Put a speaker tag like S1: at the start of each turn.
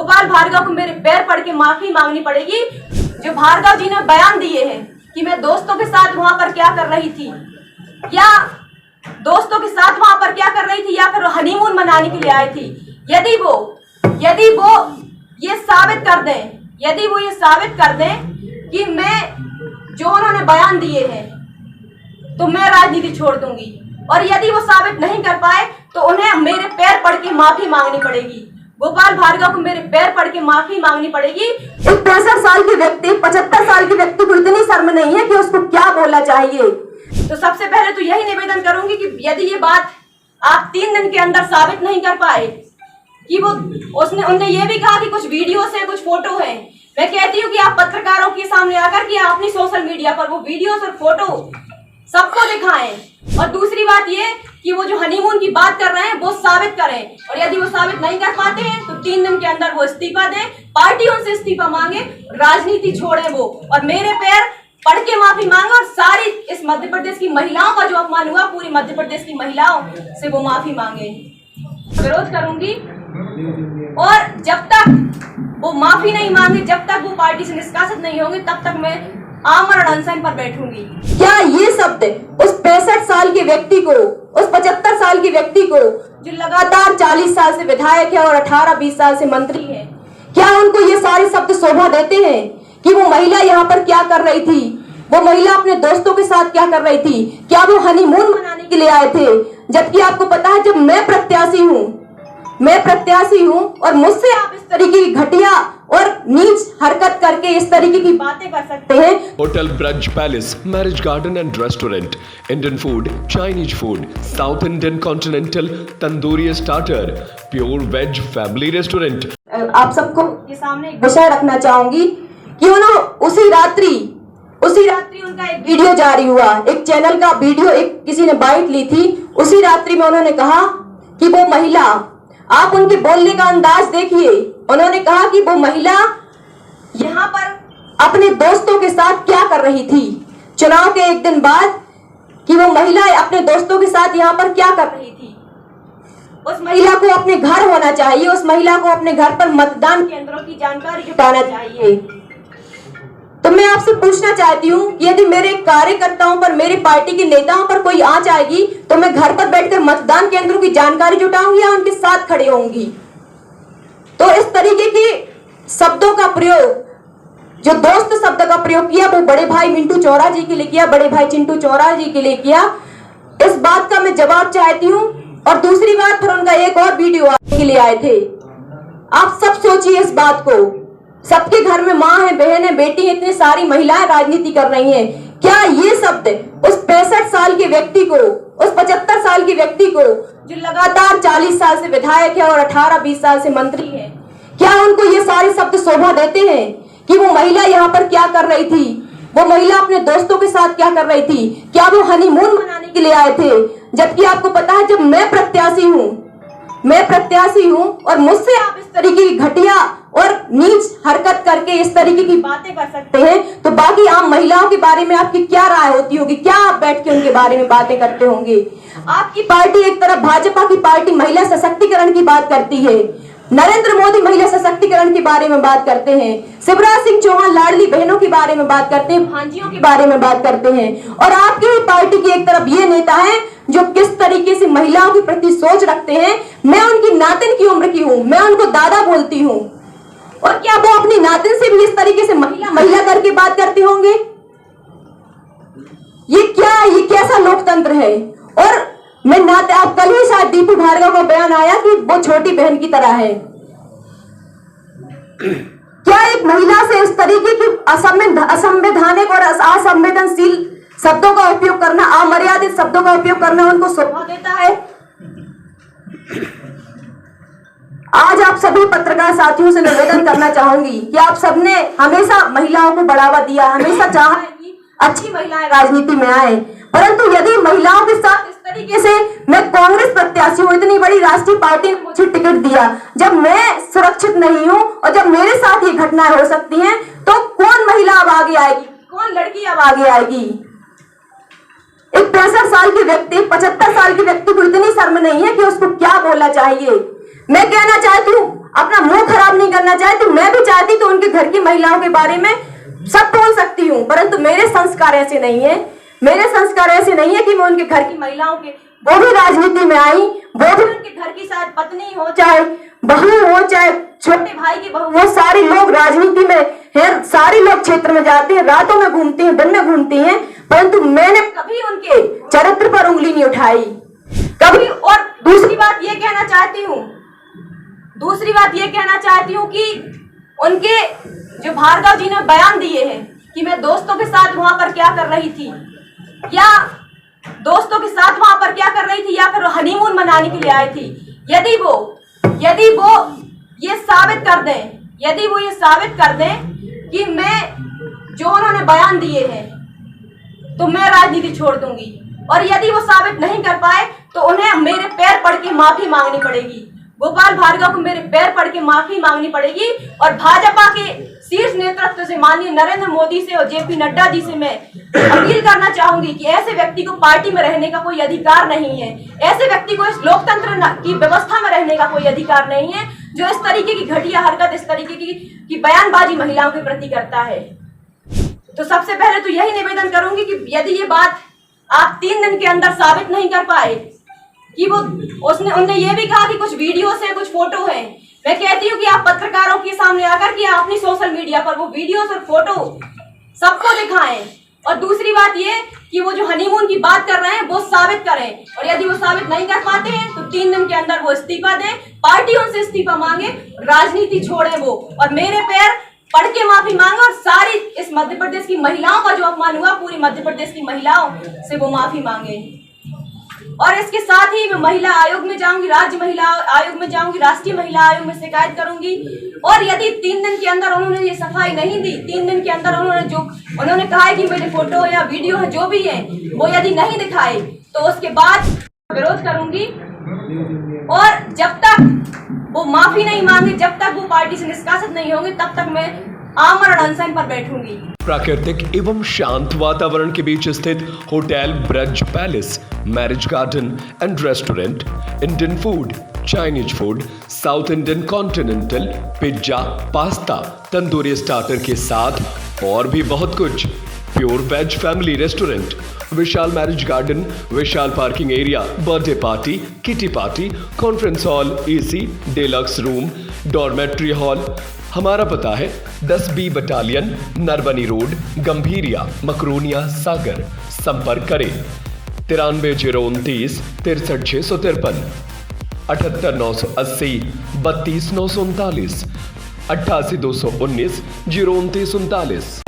S1: गोपाल भार्गव को मेरे पैर पड़ के माफी मांगनी पड़ेगी। जो भार्गव जी ने बयान दिए हैं कि मैं दोस्तों के साथ वहां पर क्या कर रही थी, या दोस्तों के साथ वहां पर क्या कर रही थी, या फिर हनीमून मनाने के लिए आई थी, यदि वो ये साबित कर दें कि मैं जो उन्होंने बयान दिए हैं तो मैं राजनीति छोड़ दूंगी, और यदि वो साबित नहीं कर पाए तो उन्हें मेरे पैर पड़ के माफी मांगनी पड़ेगी। गोपाल भार्गव को मेरे पैर पड़ के माफी मांगनी पड़ेगी। एक 65 साल के व्यक्ति 75 साल के व्यक्ति को इतनी शर्म नहीं है कि उसको क्या बोलना चाहिए। तो सबसे पहले तो यही निवेदन करूंगी कि यदि ये बात आप 3 दिन के अंदर साबित नहीं कर पाए कि उनने ये भी कहा कि कुछ वीडियो है, कुछ फोटो है, मैं कहती हूँ कि आप पत्रकारों के सामने आकर के आप अपनी सोशल मीडिया पर वो वीडियोस और फोटो सबको दिखाएं। और दूसरी बात ये कि वो जो हनीमून की बात कर रहे हैं वो साबित करें, और यदि वो साबित नहीं कर पाते हैं तो 3 दिन के अंदर वो इस्तीफा दें, पार्टी उनसे इस्तीफा मांगे, राजनीति छोड़े वो, और मेरे पैर पढ़ के माफी मांगे, और सारी इस मध्य प्रदेश की महिलाओं का जो अपमान हुआ पूरी मध्य प्रदेश की महिलाओं से वो माफी मांगे। विरोध करूंगी, और जब तक वो माफी नहीं मांगे, जब तक वो पार्टी से निष्कासित नहीं होंगे, तब तक मैं आमरण अनशन पर बैठूंगी। क्या ये शब्द उस 65 साल के व्यक्ति को, उस 75 साल के व्यक्ति को जो लगातार 40 साल से विधायक है और 18-20 साल से मंत्री है, क्या उनको ये सारे शब्द शोभा देते हैं कि वो महिला यहाँ पर क्या कर रही थी, वो महिला अपने दोस्तों के साथ क्या कर रही थी, क्या वो हनीमून मनाने के लिए आए थे? जबकि आपको पता है जब मैं प्रत्याशी हूँ और मुझसे आप इस तरीके की घटिया और नीच हरकत करके इस तरीके की बातें कर सकते हैं।
S2: Hotel Braj palace, marriage garden and restaurant, Indian food, Chinese food, south Indian continental, tandoori starter, pure veg family restaurant.
S1: आप सबको के सामने एक विषय रखना चाहूंगी कि उसी रात्रि उनका एक वीडियो जारी हुआ, एक चैनल का वीडियो, एक किसी ने बाइट ली थी, उसी रात्रि में उन्होंने कहा कि वो महिला, आप उनके बोलने का अंदाज देखिए, उन्होंने कहा कि वो महिला यहाँ पर अपने दोस्तों के साथ क्या कर रही थी चुनाव के एक दिन बाद, कि वो महिला अपने दोस्तों के साथ यहाँ पर क्या कर रही थी। उस महिला को अपने घर होना चाहिए, उस महिला को अपने घर पर मतदान केंद्रों की जानकारी जुटाना चाहिए। तो मैं आपसे पूछना चाहती हूँ कि यदि मेरे कार्यकर्ताओं पर, मेरे पार्टी के नेताओं पर कोई आंच आएगी तो मैं घर पर बैठकर मतदान केंद्रों की जानकारी जुटाऊंगी या उनके साथ खड़े होंगी? तो इस तरीके के शब्दों का प्रयोग, जो दोस्त शब्द का प्रयोग किया, वो बड़े भाई मिंटू चौरा जी के लिए किया, बड़े भाई चिंटू चौरा जी के लिए किया। इस बात का मैं जवाब चाहती हूँ। और दूसरी बात, फिर उनका एक और वीडियो आने के लिए आए थे। आप सब सोचिए इस बात को, सबके घर में माँ है, बहन है, बेटी है, इतनी सारी महिलाएं राजनीति कर रही हैं। क्या ये शब्द उस 65 साल के व्यक्ति को, उस 75 साल के व्यक्ति को जो लगातार 40 साल से विधायक है और 18-20 साल से मंत्री है, क्या उनको ये सारे शब्द शोभा देते हैं कि वो महिला यहाँ पर क्या कर रही थी, वो महिला अपने दोस्तों के साथ क्या कर रही थी, क्या वो हनीमून मनाने के लिए आए थे? जबकि आपको पता है जब मैं प्रत्याशी हूँ और मुझसे आप इस तरीके की घटिया और नीच हरकत करके इस तरीके की बातें कर सकते हैं, तो बाकी आम महिलाओं के बारे में आपकी क्या राय होती होगी? क्या आप बैठ के उनके बारे में बातें करते होंगे? आपकी पार्टी एक तरफ, भाजपा की पार्टी महिला सशक्तिकरण की बात करती है, नरेंद्र मोदी महिला सशक्तिकरण के बारे में बात करते हैं, शिवराज सिंह चौहान लाडली बहनों के बारे में बात करते हैं, भांजियों के बारे में बात करते हैं, और आपकी ही पार्टी की एक तरफ ये नेता है जो किस तरीके से महिलाओं के प्रति सोच रखते हैं। मैं उनकी नातिन की उम्र की हूँ, मैं उनको दादा बोलती हूँ, और क्या वो अपनी नातिन से भी इस तरीके से महिला करके बात करते होंगे? ये कैसा लोकतंत्र है? और मैं नाते, आप कल ही शायद दीपू भार्गव का बयान आया कि वो छोटी बहन की तरह है। क्या एक महिला से इस तरीके की असंवैधानिक और असंवेदनशील शब्दों का उपयोग करना, अमर्यादित शब्दों का उपयोग करना उनको शोभा देता है? आज आप सभी पत्रकार साथियों से निवेदन करना चाहूंगी कि आप सबने हमेशा महिलाओं को बढ़ावा दिया, हमेशा चाहा है कि अच्छी महिलाएं राजनीति में आए, परंतु यदि महिलाओं के साथ इस तरीके से, मैं कांग्रेस प्रत्याशी हूँ, इतनी बड़ी राष्ट्रीय पार्टी ने मुझे टिकट दिया, जब मैं सुरक्षित नहीं हूँ और जब मेरे साथ ये घटनाएं हो सकती हैं, तो कौन महिला अब आगे आएगी, कौन लड़की अब आगे आएगी? एक 65 साल के व्यक्ति, 75 साल के व्यक्ति को इतनी शर्म नहीं है कि उसको क्या बोलना चाहिए। मैं कहना चाहती हूँ, अपना मुंह खराब नहीं करना चाहती हूँ, मैं भी चाहती तो उनके घर की महिलाओं के बारे में सब बोल सकती हूँ, परंतु मेरे संस्कार ऐसे नहीं है। मेरे संस्कार ऐसे नहीं है कि मैं उनके घर की महिलाओं के, वो भी राजनीति में आई, वो भी उनके घर की शायद पत्नी हो, चाहे बहू हो, चाहे छोटे भाई की बहू, वो सारे लोग राजनीति में है, सारे लोग क्षेत्र में जाते हैं, रातों में घूमती हैं, दिन में घूमती हैं, परंतु मैंने कभी उनके चरित्र पर उंगली नहीं उठाई कभी। और दूसरी बात ये कहना चाहती हूँ कि उनके जो भार्गव जी ने बयान दिए हैं कि मैं दोस्तों के साथ वहां पर क्या कर रही थी, या दोस्तों के साथ वहां पर क्या कर रही थी, या फिर हनीमून मनाने के लिए आई थी, यदि वो ये साबित कर दें कि मैं जो उन्होंने बयान दिए हैं तो मैं राजनीति छोड़ दूंगी, और यदि वो साबित नहीं कर पाए तो उन्हें मेरे पैर पड़ के माफी मांगनी पड़ेगी। गोपाल भार्गव को मेरे पैर पड़ के माफी मांगनी पड़ेगी, और भाजपा के शीर्ष नेतृत्व से, माननीय नरेंद्र मोदी से और जेपी नड्डा जी से मैं अपील करना चाहूंगी कि ऐसे व्यक्ति को पार्टी में रहने का कोई अधिकार नहीं है, ऐसे व्यक्ति को इस लोकतंत्र की व्यवस्था में रहने का कोई अधिकार नहीं है जो इस तरीके की घटिया हरकत, इस तरीके की बयानबाजी महिलाओं के प्रति करता है। तो सबसे पहले तो यही निवेदन करूंगी कि यदि ये बात आप 3 दिन के अंदर साबित नहीं कर पाए कि उनने ये भी कहा कि कुछ वीडियोस हैं, कुछ फोटो हैं, मैं कहती हूँ कि आप पत्रकारों के सामने आकर के अपनी सोशल मीडिया पर वो वीडियोस और फोटो सबको दिखाएं, और दूसरी बात ये कि वो जो हनीमून की बात कर रहे हैं वो साबित करें, और यदि वो साबित नहीं कर पाते हैं तो 3 दिन के अंदर वो इस्तीफा दें, पार्टी उनसे इस्तीफा मांगे, राजनीति छोड़े वो, और मेरे पैर पढ़ के माफी मांगे, और सारी इस मध्य प्रदेश की महिलाओं का जो अपमान हुआ, पूरी मध्य प्रदेश की महिलाओं से वो माफी मांगे। और इसके साथ ही मैं महिला आयोग में जाऊंगी, राज्य महिला आयोग में जाऊंगी, राष्ट्रीय महिला आयोग में शिकायत करूंगी, और यदि 3 दिन के अंदर उन्होंने ये सफाई नहीं दी, 3 दिन के अंदर उन्होंने कहा है कि मेरे फोटो या वीडियो है जो भी है वो यदि नहीं दिखाए तो उसके बाद विरोध करूंगी, और जब तक वो माफी नहीं मांगे, जब तक वो पार्टी से निष्कासित नहीं होंगे, तब तक मैं आमरण अनशन पर बैठूंगी।
S2: प्राकृतिक एवं शांत वातावरण के बीच स्थित hotel Braj palace, marriage garden and restaurant, Indian food, Chinese food, south Indian continental, pizza, pasta, tandoori starter के साथ और भी बहुत कुछ। प्योर वेज फैमिली रेस्टोरेंट, विशाल मैरिज गार्डन, विशाल parking area, birthday party, kitty party, conference hall, AC, deluxe room, dormitory hall. हमारा पता है 10B battalion, Narbani road, Gambhiria, Makronia, Sagar. संपर्क करें 93 029 63 653, 78 980 32 939, 88 219 029 39।